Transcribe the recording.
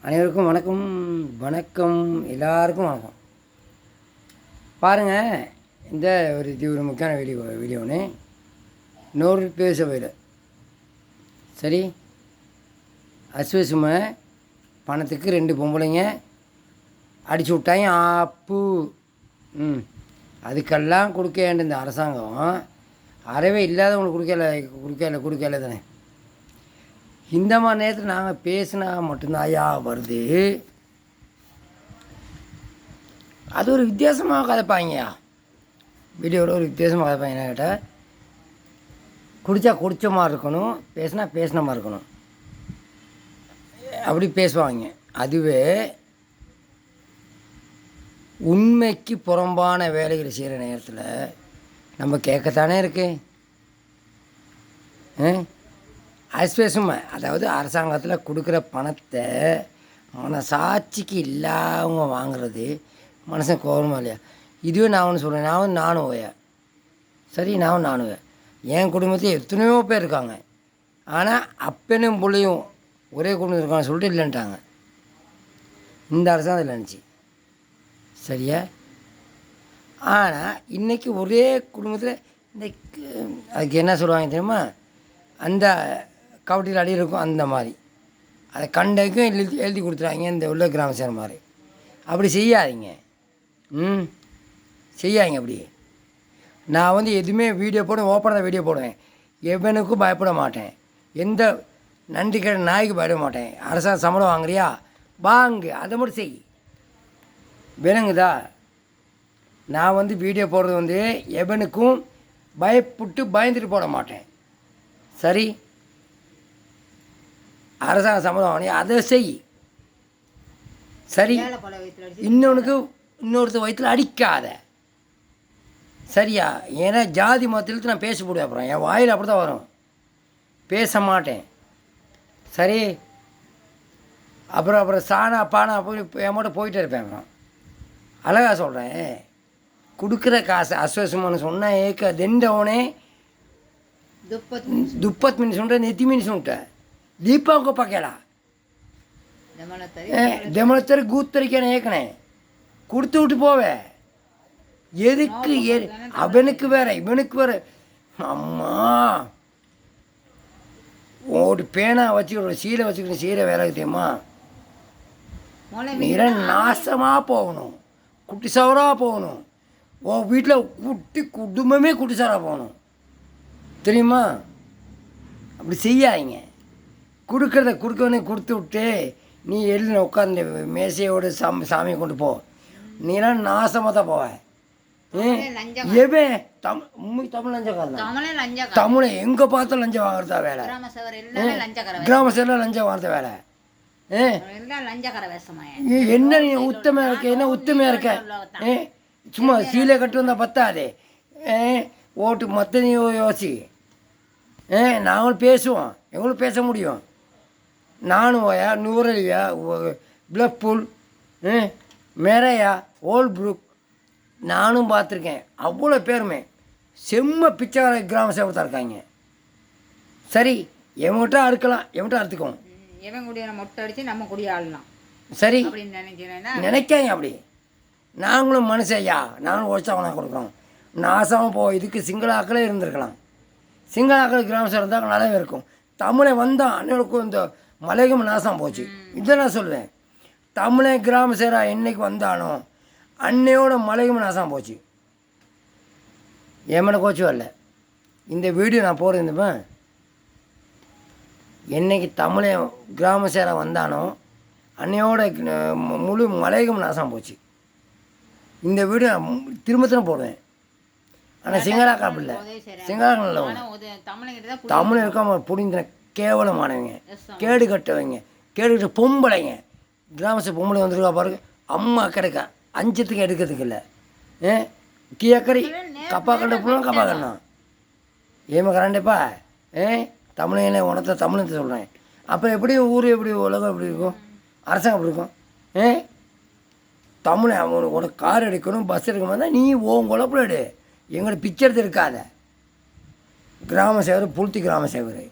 அனைவருக்கும் வணக்கம். வணக்கம் எல்லாருக்கும் வணக்கம். பாருங்கள், இந்த ஒரு முக்கியமான வீடியோன்னு இன்னொரு பேச போயில சரி. அஸ்வசுமை பணத்துக்கு 2 பொம்பளைங்க அடிச்சு விட்டாங்க ஆப்பு. அதுக்கெல்லாம் கொடுக்க வேண்டிய இந்த அரசாங்கம் அறவே இல்லாதவங்களுக்கு கொடுக்கல தானே. இந்த மாதிரி நேரத்தில் நாங்கள் பேசினா மட்டும்தான் ஐயா வருது. அது ஒரு வித்தியாசமாக கதைப்பாங்கய்யா. வீடியோவில் ஒரு வித்தியாசமாக கதைப்பாங்க. என்ன கேட்டால், குடித்த மாதிரி இருக்கணும், பேசின மாதிரி இருக்கணும், அப்படி பேசுவாங்க. அதுவே உண்மைக்கு புறம்பான வேலைகளை செய்கிற நேரத்தில் நம்ம கேட்கத்தானே இருக்கு. அஸ்வசுமை, அதாவது அரசாங்கத்தில் கொடுக்குற பணத்தை மனசாட்சிக்கு இல்லாதவங்க வாங்குறது மனசன் கோபமா இல்லையா? இதுவே நான் ஒன்று சொல்கிறேன், நானும் ஓயா சரி. நானும் என் குடும்பத்தில் எத்தனையோ பேர் இருக்காங்க. ஆனால் அப்பனும் பிள்ளையும் ஒரே குடும்பத்தில் இருக்கான்னு சொல்லிட்டு இல்லைன்ட்டாங்க. இந்த அரசாங்கம் இல்லைன்னுச்சு சரியா. ஆனால் இன்றைக்கி ஒரே குடும்பத்தில் இந்த அதுக்கு என்ன சொல்லுவாங்க தெரியுமா? அந்த கவட்டியில் அடி இருக்கும் அந்த மாதிரி அதை கண்டைக்கும் எழுதி கொடுத்துறாங்க. இந்த உள்ள கிராம சேர மாதிரி அப்படி செய்யாதீங்க. செய்யாதீங்க அப்படி. நான் எதுவுமே வீடியோ போடுவேன், ஓப்பனாக வீடியோ போடுவேன். எவனுக்கும் பயப்பட மாட்டேன். எந்த நன்றி கேட்ட நாய்க்கு பயப்பட மாட்டேன். அரசாங்கம் சம்பளம் வாங்குறியா வாங்கு, அதை மட்டும் செய். விளங்குதா? நான் வீடியோ போடுறது எவனுக்கும் பயந்துட்டு போட மாட்டேன் சரி. அரசாங்க சம்பளம் வாங்கி அதை செய் சரி. இன்னொருத்த வயிற்றில் அடிக்காத சரியா. ஏன்னா ஜாதி மதத்தில் நான் பேச போடுவேன். அப்புறம் என் வாயில் அப்படி தான் வரும், பேச மாட்டேன் சரி. அப்புறம் சாணா பானா போய் என் மட்டும் போயிட்டே இருப்பேன். அப்புறம் அழகாக சொல்கிறேன், கொடுக்குற காசு அஸ்வசமானு சொன்னால் ஏக்க தெண்டவனே दुप्पत मिनिट सुनते नेती मिनिट सुनता दीपा को पकेड़ा देमलत्तर गूत तरीके ஏக்கனே கொடுத்து விட்டு போவே. எதுக்கு அவனுக்கு வேற இவனுக்கு வேற. அம்மா ஒரு பேனா வச்சுக்கிற சீலை வச்சுக்கிற சீரை வேலை தெரியுமா? நீர நாசமாக போகணும், குட்டிசவராக போகணும். உன் வீட்டில் குடும்பமே குட்டிசவராக போகணும் தெரியுமா? அப்படி செய்யாதீங்க. கொடுக்குறத கொடுக்கவே கொடுத்து விட்டு நீ எழுதி உட்காந்து மேசையோடு சாமியை கொண்டு போ. நீலாம் நாசமாக தான் போவேன். எவே தமிழ் லஞ்சக்காரன் தமிழை எங்கே பார்த்தாலும் லஞ்சம் வாங்குறதா வேலை. கிராம சைடில் லஞ்சம் வாங்குறத வேலை. என்ன நீ உத்தமையாக இருக்க? என்ன உத்தமையாக இருக்க? சும்மா சீலை கட்டு வந்தால் பத்தாதே. ஓட்டு மற்ற நீ யோசி. நாங்களும் பேசுவோம், எங்களும் பேச முடியும். நானும் ஓயா நூறலியா பிளப்புல் மேரையா ஓல்ட் புரூக் நானும் பார்த்துருக்கேன். அவ்வளோ பேருமே செம்ம பிச்சைக்கார கிராம சேவத்தான் இருக்காங்க சரி. எவங்கிட்ட அறுக்கலாம், எவன்கிட்ட அறுத்துக்குவோம். எவன் குடியை மொட்டை அடித்து நம்ம குடியை ஆளலாம் சரி நினைக்காங்க. அப்படி நாங்களும் மனுஷையா, நாங்களும் உழைச்சவனா கொடுக்குறோம். நாசமாக போ. இதுக்கு சிங்களாக்களே இருந்திருக்கலாம். சிங்களாக்கள் கிராம சேரம் இருந்தால் நல்லாவே இருக்கும். தமிழை வந்தால் அன்னைக்கும் இந்த மலைக்கும் நாசம் போச்சு. இதை நான் சொல்லுவேன். தமிழை கிராம சேரா என்னைக்கு வந்தானோ அன்னையோட மலைக்கும் நாசம் போச்சு. ஏமனை கோச்சு வரல. இந்த வீடியோ நான் போடுறேன். என்னைக்கு தமிழை கிராம சேரா வந்தானோ அன்னையோட முழு மலைக்கும் நாசம் போச்சு. இந்த வீடியோ நான் திரும்ப போடுவேன். ஆனால் சிங்களாக்கா அப்படி இல்லை. சிங்களாக்கா நல்லவங்க. தமிழ் இருக்காம புரிந்த கேவலமானவங்க, கேடு கட்டவங்க, கேடு கட்ட பொம்பளைங்க. கிராமத்து பொம்பளை வந்துருக்கா பாருங்க. அம்மா கிடைக்கா அஞ்சத்துக்கு எடுக்கிறதுக்கு இல்லை. கீழக்கறி கப்பா கண்ட போனால் கப்பா கண்ணா ஏமா கரண்டப்பா. தமிழை உனத்தை தமிழ்னு சொல்கிறேன். அப்புறம் எப்படி ஊர் எப்படி உலகம் எப்படி இருக்கும், அரசாங்கம் எப்படி இருக்கும்? தமிழை உனக்கு கார் எடுக்கணும், பஸ் எடுக்கணும் தான் நீ உன் குழப்பில் எடு. எங்களோட பிக்சர் இருக்காத. கிராம சேவர் புளுத்தி கிராம சேவர்